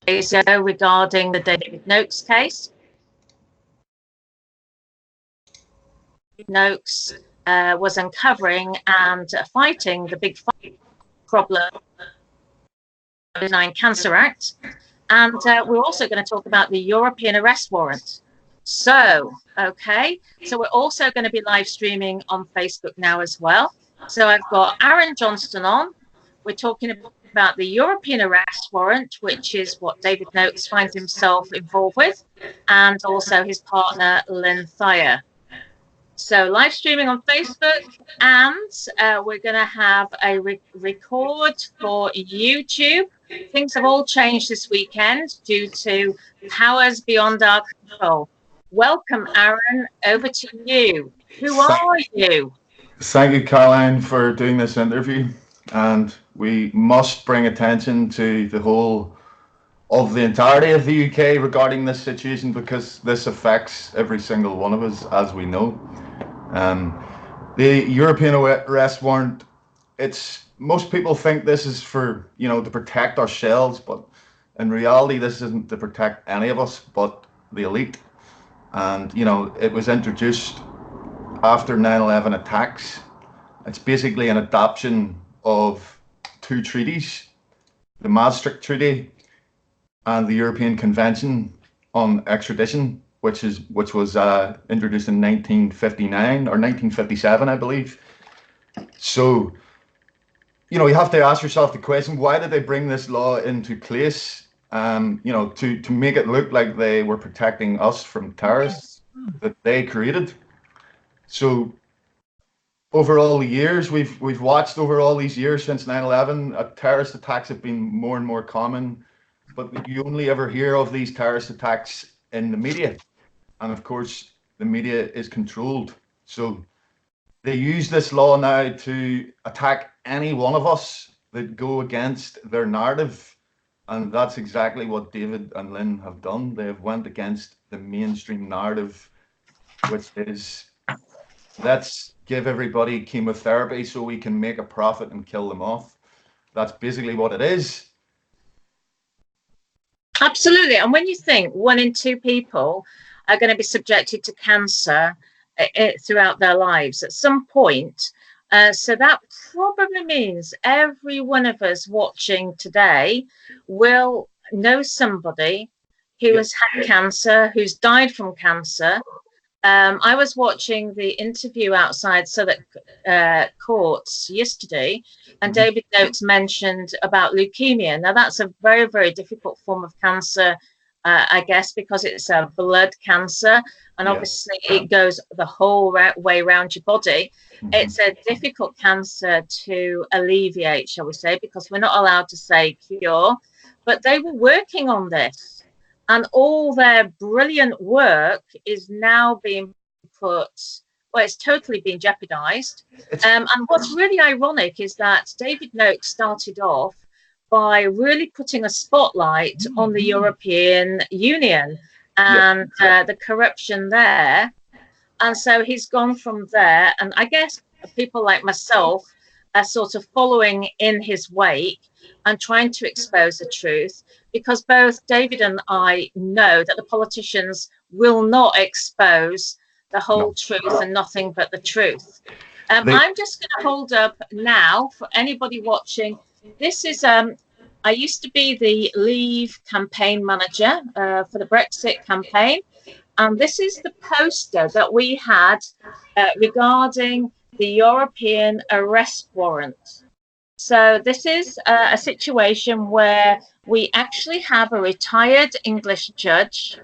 days ago regarding the David Noakes case. Noakes was uncovering and fighting the big problem, the Benign Cancer Act, and we're also going to talk about the European Arrest Warrant. So, okay, so we're also going to be live streaming on Facebook now as well. So I've got Aaron Johnston on. We're talking about the European Arrest Warrant, which is what David Noakes finds himself involved with, and also his partner, Lynn Thayer. So live streaming on Facebook, and we're going to have a record for YouTube. Things have all changed this weekend due to powers beyond our control. Welcome, Aaron. Over to you. Who are you? Thank you, Caroline, for doing this interview. And we must bring attention to the whole of the entirety of the UK regarding this situation, because this affects every single one of us, as we know. The European Arrest Warrant, most people think this is for, to protect ourselves, but in reality, this isn't to protect any of us but the elite. And, it was introduced after 9/11 attacks. It's basically an adoption of two treaties, the Maastricht Treaty and the European Convention on Extradition, which was introduced in 1959 or 1957, I believe. So, you have to ask yourself the question, why did they bring this law into place? To make it look like they were protecting us from terrorists that they created. So over all the years, we've watched over all these years since 9/11, terrorist attacks have been more and more common, but you only ever hear of these terrorist attacks in the media. And of course, the media is controlled. So they use this law now to attack any one of us that go against their narrative. And that's exactly what David and Lynn have done. They have went against the mainstream narrative, which is, let's give everybody chemotherapy so we can make a profit and kill them off. That's basically what it is. Absolutely. And when you think 1 in 2 people are going to be subjected to cancer throughout their lives at some point, so that probably means every one of us watching today will know somebody who has had cancer, who's died from cancer. I was watching the interview outside Southwark courts yesterday, and David Noakes mentioned about leukemia. Now, that's a very, very difficult form of cancer, I guess, because it's a blood cancer, and obviously it goes the whole way around your body. It's a difficult cancer to alleviate, shall we say, because we're not allowed to say cure, but they were working on this. And all their brilliant work is now being put, well, it's totally been jeopardized. And what's really ironic is that David Noakes started off by really putting a spotlight on the European Union and the corruption there. And so he's gone from there. And I guess people like myself are sort of following in his wake and trying to expose the truth, because both David and I know that the politicians will not expose the whole truth and nothing but the truth. I'm just going to hold up now for anybody watching. This is, I used to be the Leave campaign manager for the Brexit campaign. And this is the poster that we had regarding the European Arrest Warrant. So this is a situation where we actually have a retired English judge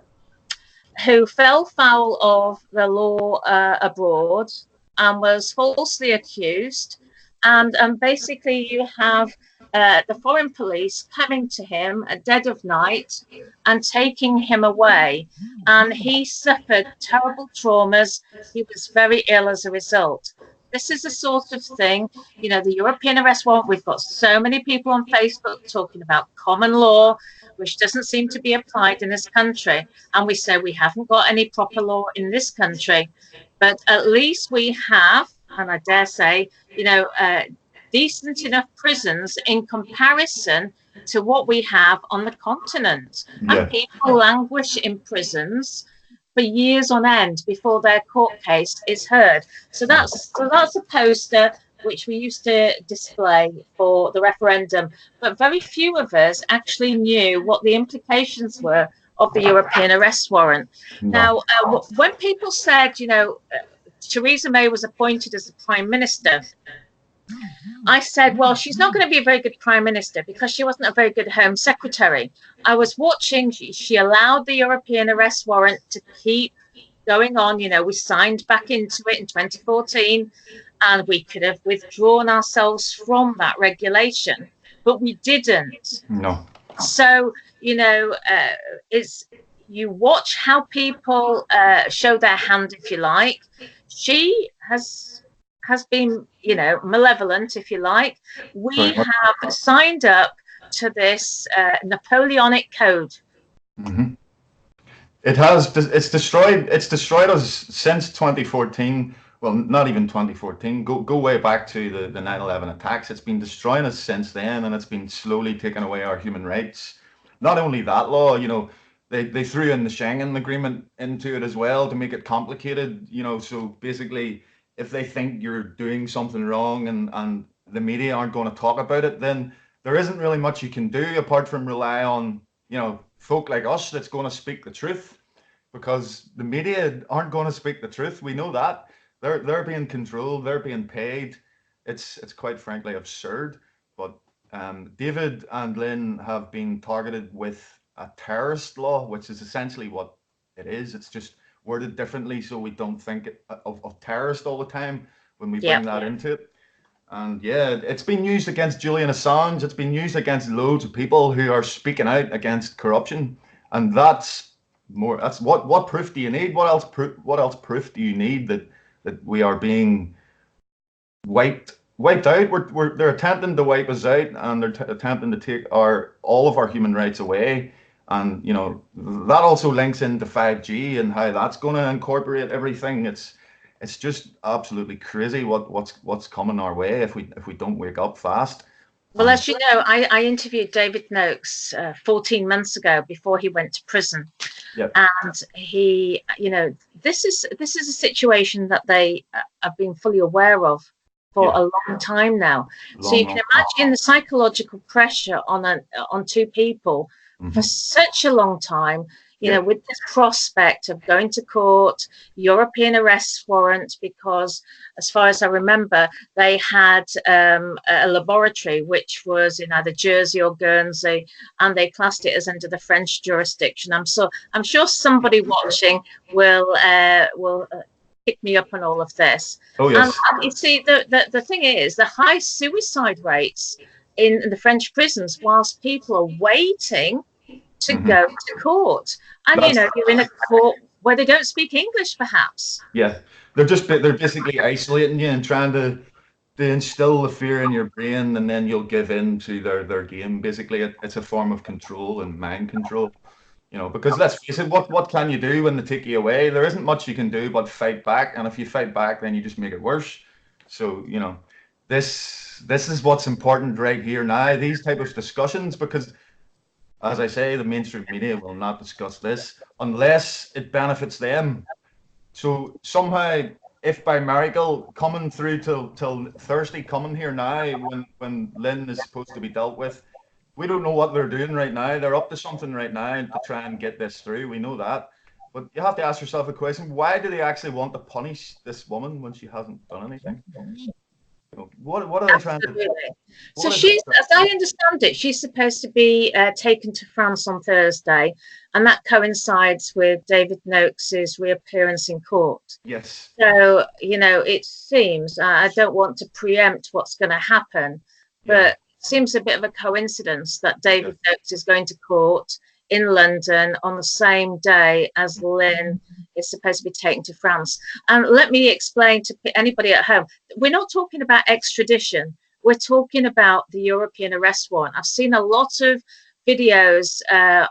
who fell foul of the law abroad and was falsely accused. And basically you have the foreign police coming to him at dead of night and taking him away. And he suffered terrible traumas. He was very ill as a result. This is the sort of thing, the European Arrest Warrant, we've got so many people on Facebook talking about common law, which doesn't seem to be applied in this country. And we say we haven't got any proper law in this country, but at least we have, and I dare say, decent enough prisons in comparison to what we have on the continent. Yeah. And people languish in prisons for years on end before their court case is heard. So that's a poster which we used to display for the referendum, but very few of us actually knew what the implications were of the European Arrest Warrant. No. Now, when people said, Theresa May was appointed as the Prime Minister, I said, well, she's not going to be a very good Prime Minister because she wasn't a very good Home Secretary. I was watching, she allowed the European Arrest Warrant to keep going on. We signed back into it in 2014, and we could have withdrawn ourselves from that regulation, but we didn't. No. So, you watch how people show their hand, if you like. She has been, malevolent, if you like. We have signed up to this Napoleonic code. Mm-hmm. It's destroyed us since 2014. Well, not even 2014. Go way back to the 9/11 attacks. It's been destroying us since then, and it's been slowly taking away our human rights. Not only that law, they threw in the Schengen Agreement into it as well to make it complicated. So basically, if they think you're doing something wrong and the media aren't going to talk about it, then there isn't really much you can do apart from rely on, folk like us that's going to speak the truth, because the media aren't going to speak the truth. We know that. They're being controlled, they're being paid. It's quite frankly absurd. But David and Lynn have been targeted with a terrorist law, which is essentially what it is. It's just worded differently so we don't think of terrorist all the time when we bring that into it. And yeah, it's been used against Julian Assange. It's been used against loads of people who are speaking out against corruption. And that's what proof do you need? What else proof do you need that we are being wiped out? They're attempting to wipe us out, and they're attempting to take all of our human rights away. And that also links into 5G and how that's going to incorporate everything. It's just absolutely crazy what's coming our way if we don't wake up fast. Well, as you know, I interviewed David Noakes 14 months ago before he went to prison. Yep. And he, this is a situation that they have been fully aware of for a long time now. So you can imagine the psychological pressure on two people for such a long time. With this prospect of going to court, European Arrest Warrant, because as far as I remember, they had a laboratory which was in either Jersey or Guernsey, and they classed it as under the French jurisdiction. I'm sure somebody watching will pick me up on all of this. Oh yes. And you see, the thing is, the high suicide rates in the French prisons, whilst people are waiting to go to court, and you're in a court where they don't speak English, perhaps. Yeah, they're basically isolating you and trying to instill the fear in your brain, and then you'll give in to their game. Basically, it's a form of control and mind control. Because let's face it, what can you do when they take you away? There isn't much you can do but fight back, and if you fight back, then you just make it worse. So this is what's important right here now. These type of discussions, because, as I say, the mainstream media will not discuss this unless it benefits them. So somehow, if by miracle, coming through till Thursday, coming here now, when Lynn is supposed to be dealt with, we don't know what they're doing right now. They're up to something right now to try and get this through. We know that. But you have to ask yourself a question. Why do they actually want to punish this woman when she hasn't done anything? What are they trying to do? So she's, as I understand it, she's supposed to be taken to France on Thursday, and that coincides with David Noakes' reappearance in court. Yes. So, it seems, I don't want to preempt what's going to happen, but it seems a bit of a coincidence that David Noakes is going to court in London on the same day as Lynn is supposed to be taken to France. And let me explain to anybody at home, we're not talking about extradition. We're talking about the European Arrest Warrant. I've seen a lot of videos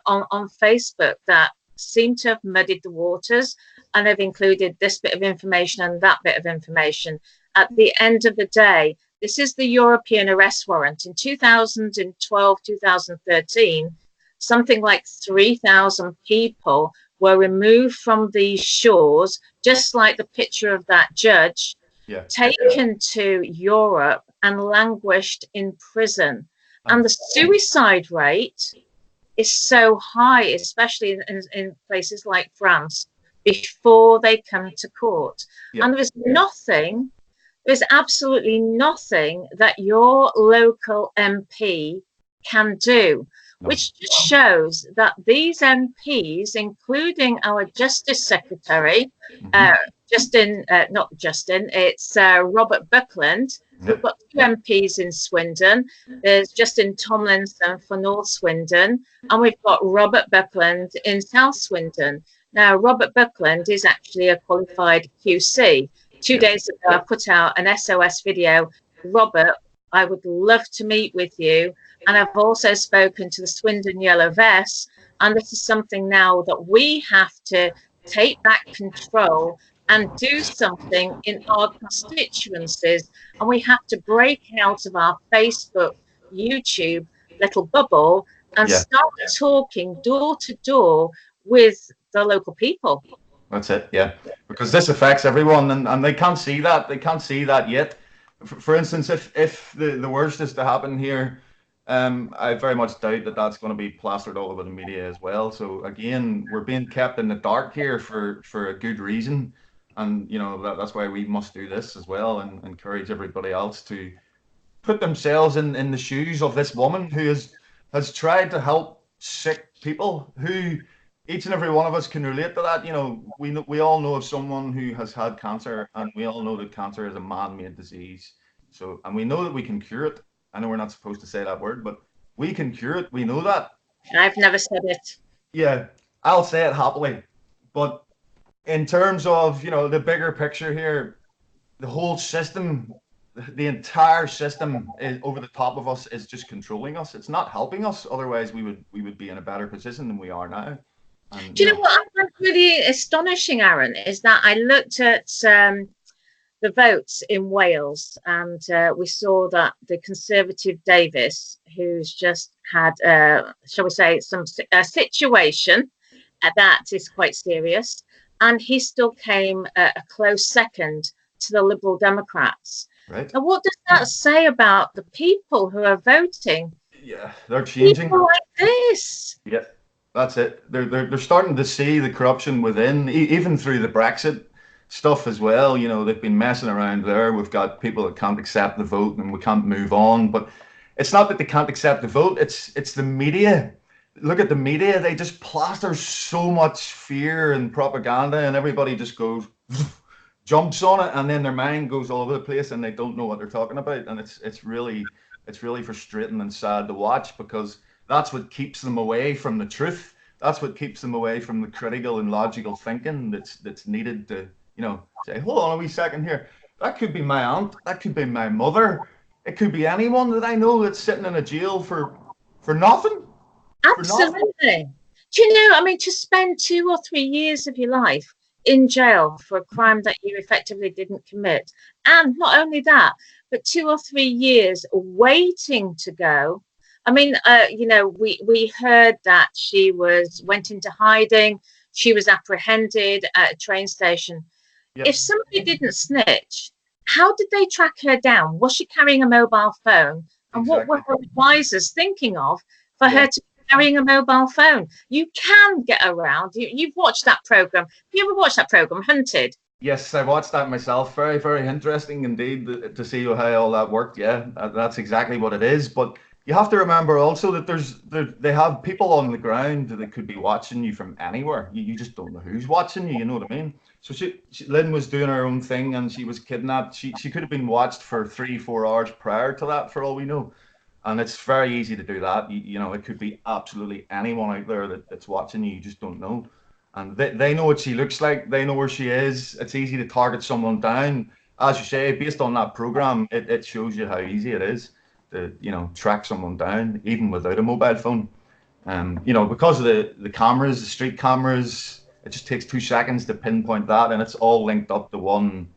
on Facebook that seem to have muddied the waters, and they've included this bit of information and that bit of information. At the end of the day, This is the European Arrest Warrant. In 2012, 2013, something like 3,000 people were removed from these shores, just like the picture of that judge, taken to Europe and languished in prison. And the suicide rate is so high, especially in places like France, before they come to court. And there's absolutely nothing that your local MP can do, which just shows that these MPs, including our Justice Secretary, it's Robert Buckland. We've got 2 MPs in Swindon. There's Justin Tomlinson for North Swindon, and we've got Robert Buckland in South Swindon. Now, Robert Buckland is actually a qualified QC. 2 days ago, I put out an SOS video. Robert, I would love to meet with you. And I've also spoken to the Swindon Yellow Vests. And this is something now that we have to take back control and do something in our constituencies. And we have to break out of our Facebook, YouTube little bubble and start talking door to door with the local people. That's it, because this affects everyone, and they can't see that. They can't see that yet. For instance, if the worst is to happen here, I very much doubt that that's going to be plastered all over the media as well. So again, we're being kept in the dark here for a good reason, and that's why we must do this as well, and encourage everybody else to put themselves in the shoes of this woman who has tried to help sick people who. Each and every one of us can relate to that. We all know of someone who has had cancer, and we all know that cancer is a man-made disease. So, and we know that we can cure it. I know we're not supposed to say that word, but we can cure it. We know that. I've never said it. Yeah, I'll say it happily. But in terms of, the bigger picture here, the whole system, the entire system is over the top of us, is just controlling us. It's not helping us. Otherwise, we would be in a better position than we are now. Do you know what I find really astonishing, Aaron, is that I looked at the votes in Wales, and we saw that the Conservative Davis, who's just had, shall we say, a situation that is quite serious, and he still came a close second to the Liberal Democrats. Right. Now, what does that say about the people who are voting? Yeah, they're changing. People like this. Yeah. That's it. They're starting to see the corruption within, even through the Brexit stuff as well. They've been messing around there. We've got people that can't accept the vote and we can't move on. But it's not that they can't accept the vote. It's the media. Look at the media. They just plaster so much fear and propaganda, and everybody just goes, jumps on it, and then their mind goes all over the place, and they don't know what they're talking about. And it's really frustrating and sad to watch, because that's what keeps them away from the truth. That's what keeps them away from the critical and logical thinking that's needed to, say, hold on a wee second here. That could be my aunt. That could be my mother. It could be anyone that I know that's sitting in a jail for nothing. Absolutely. Do you know, to spend 2 or 3 years of your life in jail for a crime that you effectively didn't commit. And not only that, but 2 or 3 years waiting to go. We heard that she went into hiding. She was apprehended at a train station. Yep. If somebody didn't snitch, how did they track her down? Was she carrying a mobile phone? And what were her advisors thinking of for her to be carrying a mobile phone? You can get around. You've watched that program. Have you ever watched that program, Hunted? Yes, I watched that myself. Very, very interesting indeed to see how all that worked. Yeah, that's exactly what it is. But you have to remember also that they have people on the ground that could be watching you from anywhere. You just don't know who's watching you. You know what I mean? So Lynn was doing her own thing, and she was kidnapped. She could have been watched for 3-4 hours prior to that, for all we know. And it's very easy to do that. It could be absolutely anyone out there that's watching you. You just don't know. And they know what she looks like. They know where she is. It's easy to target someone down. As you say, based on that program, it shows you how easy it is to track someone down, even without a mobile phone. Because of the cameras, the street cameras, it just takes 2 seconds to pinpoint that, and it's all linked up to one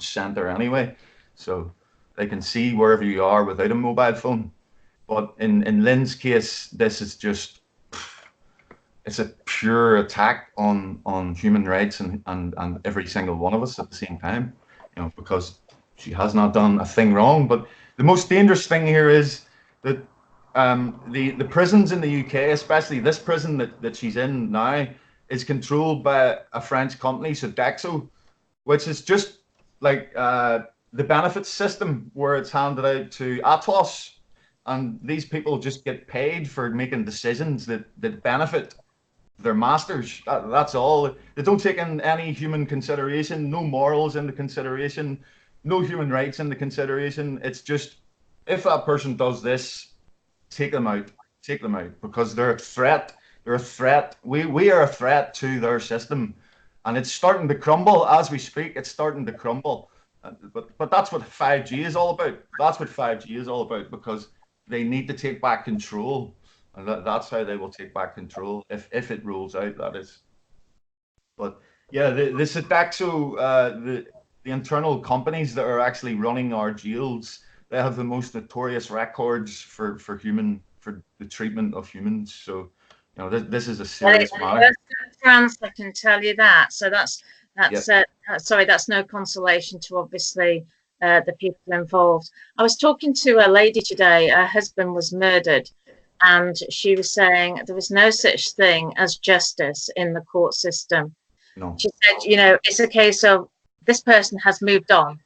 center anyway. So They can see wherever you are without a mobile phone. But in Lynn's case, this is just, it's a pure attack on human rights and every single one of us at the same time, you know, because she has not done a thing wrong. But the most dangerous thing here is that the prisons in the UK, especially this prison that she's in now, is controlled by a French company, Sodexo, which is just like the benefits system where it's handed out to Atos, and these people just get paid for making decisions that benefit their masters. That's all. They don't take in any human consideration, no morals into consideration, no human rights into consideration. It's just, if that person does this, take them out, because they're a threat. They're a threat. We are a threat to their system, and it's starting to crumble as we speak. It's starting to crumble. But that's what 5G is all about. That's what 5G is all about, because they need to take back control. And that's how they will take back control if it rolls out, that is. But yeah, the Sodexo, the internal companies that are actually running our jails, they have the most notorious records for the treatment of humans. So, you know, this is a serious matter. France, I can tell you that. So that's sorry, that's no consolation to obviously the people involved. I was talking to a lady today. Her husband was murdered. And she was saying there was no such thing as justice in the court system. No. She said, you know, it's a case of this person has moved on,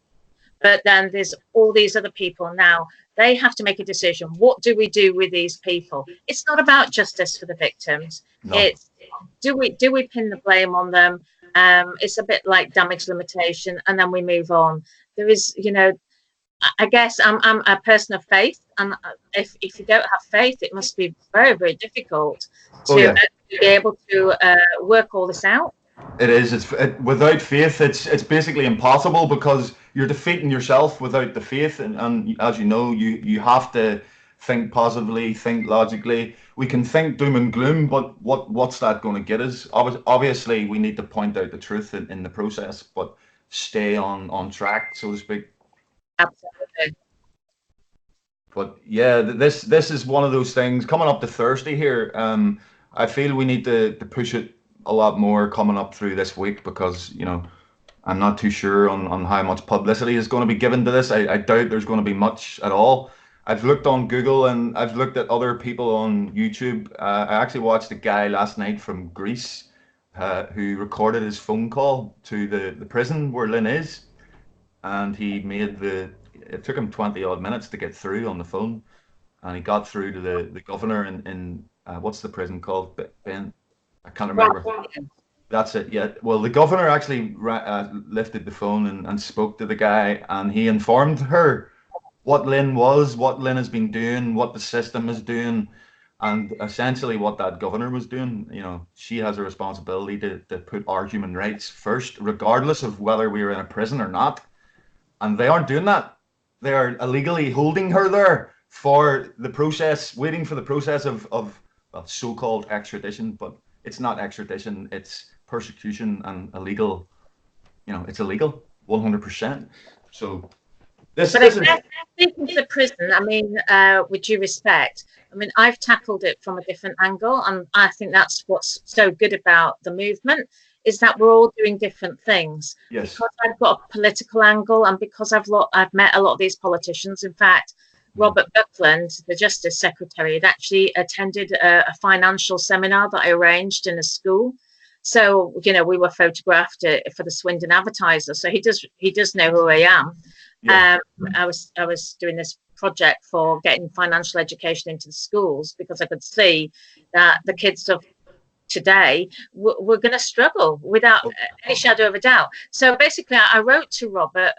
but then there's all these other people now. They have to make a decision. What do we do with these people? It's not about justice for the victims. No. It's do we pin the blame on them? It's a bit like damage limitation, and then we move on. There is, you know, I guess I'm a person of faith, and if you don't have faith, it must be very, very difficult to be able to work all this out. It is. Without faith, it's basically impossible, because you're defeating yourself without the faith. And as you know, you have to think positively, think logically. We can think doom and gloom, but what's that going to get us? Obviously, we need to point out the truth in the process, but stay on track, so to speak. Absolutely. But yeah, this is one of those things coming up to Thursday here. I feel we need to push it a lot more coming up through this week, because, you know, I'm not too sure on how much publicity is going to be given to this. I doubt there's going to be much at all. I've looked on Google and I've looked at other people on YouTube. I actually watched a guy last night from Greece who recorded his phone call to the prison where Lynn is, and he made it took him 20 odd minutes to get through on the phone, and he got through to the governor in what's the prison called? Ben, I can't remember. That's it. Yeah. Well, the governor actually lifted the phone and spoke to the guy, and he informed her what Lynn was, what Lynn has been doing, what the system is doing, and essentially what that governor was doing. You know, she has a responsibility to put our human rights first, regardless of whether we are in a prison or not. And they aren't doing that. They are illegally holding her there for the process, waiting for the process of well, so-called extradition, but it's not extradition, it's persecution and illegal. You know, it's illegal, 100%. So this is speaking to the prison, I mean, with due respect, I mean, I've tackled it from a different angle, and I think that's what's so good about the movement, is that we're all doing different things. Yes. Because I've got a political angle, and because I've met a lot of these politicians. In fact, Robert Buckland, the Justice Secretary, had actually attended a financial seminar that I arranged in a school. So, you know, we were photographed for the Swindon Advertiser. So he does know who I am. Yeah. I was doing this project for getting financial education into the schools, because I could see that the kids of today we're going to struggle without any shadow of a doubt. So basically, I wrote to Robert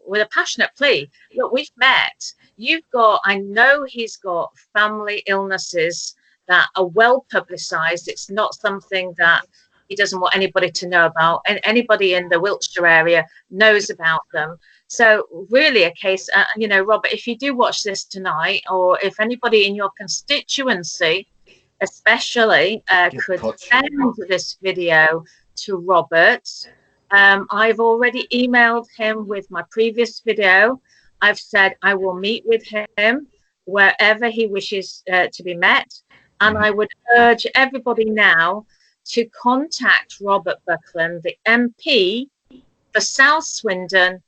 with a passionate plea. Look, we've met. I know he's got family illnesses that are well publicized. It's not something that he doesn't want anybody to know about, and anybody in the Wiltshire area knows about them. So really a case, you know, Robert, if you do watch this tonight, or if anybody in your constituency especially could send this video to Robert. I've already emailed him with my previous video. I've said I will meet with him wherever he wishes to be met. And I would urge everybody now to contact Robert Buckland, the MP for South Swindon,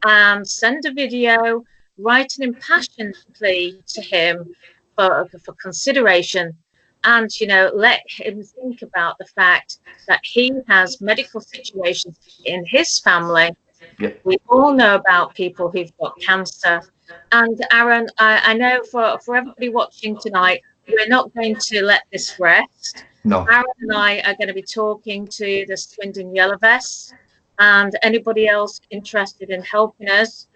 and send a video, write an impassioned plea to him for consideration, and let him think about the fact that he has medical situations in his family. We all know about people who've got cancer. And Aaron, I know for everybody watching tonight, we're not going to let this rest. No. Aaron and I are going to be talking to the Swindon Yellow Vests and anybody else interested in helping us.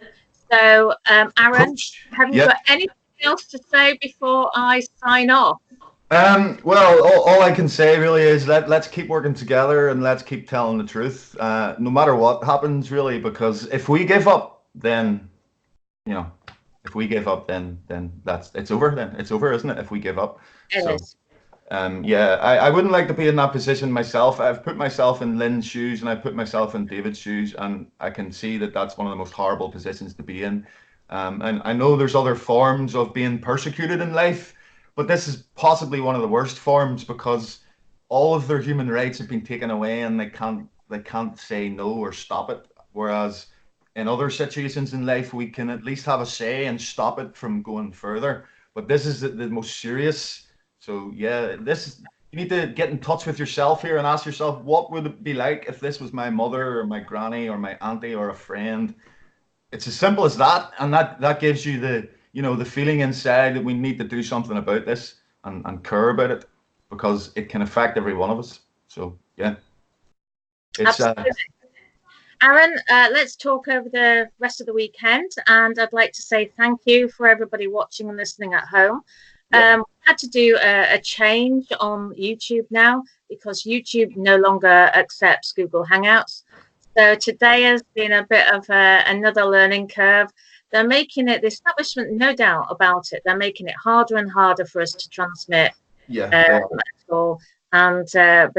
So, Aaron, have you got anything else to say before I sign off? Well, all I can say really is let's keep working together and let's keep telling the truth, no matter what happens, really, because if we give up, then, if we give up, then it's over. Then it's over, isn't it? If we give up. It is. Yeah, I wouldn't like to be in that position myself. I've put myself in Lynn's shoes and I put myself in David's shoes, and I can see that that's one of the most horrible positions to be in. And I know there's other forms of being persecuted in life, but this is possibly one of the worst forms because all of their human rights have been taken away and they can't say no or stop it. Whereas in other situations in life, we can at least have a say and stop it from going further. But this is the most serious. So yeah, you need to get in touch with yourself here and ask yourself, what would it be like if this was my mother or my granny or my auntie or a friend? It's as simple as that, and that gives you the feeling inside that we need to do something about this and care about it because it can affect every one of us. So yeah, Absolutely. Aaron, let's talk over the rest of the weekend, and I'd like to say thank you for everybody watching and listening at home. We had to do a change on YouTube now because YouTube no longer accepts Google Hangouts. So today has been a bit of another learning curve. They're making it, the establishment, no doubt about it, they're making it harder and harder for us to transmit. But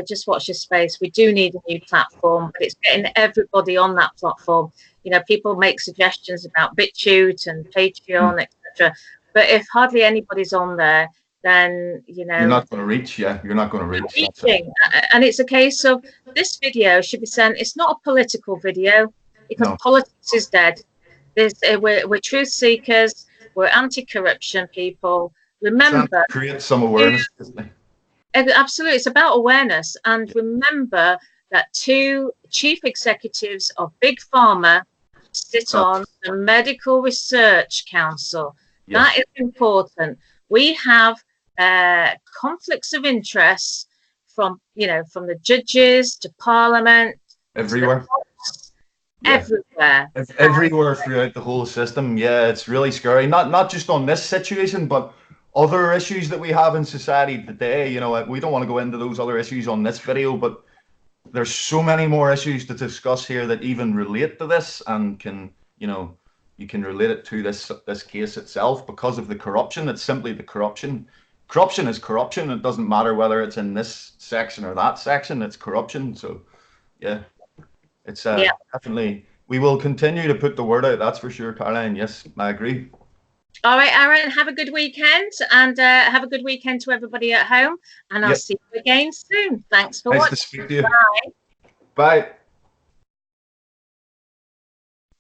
just watch your space. We do need a new platform, but it's getting everybody on that platform. People make suggestions about BitChute and Patreon, etc. But if hardly anybody's on there, then you're not going to reach. Yeah, you're not going to reach. And it's a case of this video should be sent. It's not a political video because politics is dead. We're truth seekers. We're anti-corruption people. Remember, create some awareness. Absolutely, it's about awareness. And remember that 2 chief executives of Big Pharma sit on the Medical Research Council. That is important. We have conflicts of interest from the judges to Parliament, everywhere. Everywhere throughout the whole system. Yeah, it's really scary. Not just on this situation, but other issues that we have in society today. We don't want to go into those other issues on this video, but there's so many more issues to discuss here that even relate to this and can, you can relate it to this case itself because of the corruption. It's simply the corruption. Corruption is corruption. It doesn't matter whether it's in this section or that section. It's corruption. So, yeah, it's definitely. We will continue to put the word out. That's for sure, Caroline. Yes, I agree. All right, Aaron. Have a good weekend, and have a good weekend to everybody at home. And I'll see you again soon. Thanks for watching. Nice to speak to you. Bye. Bye.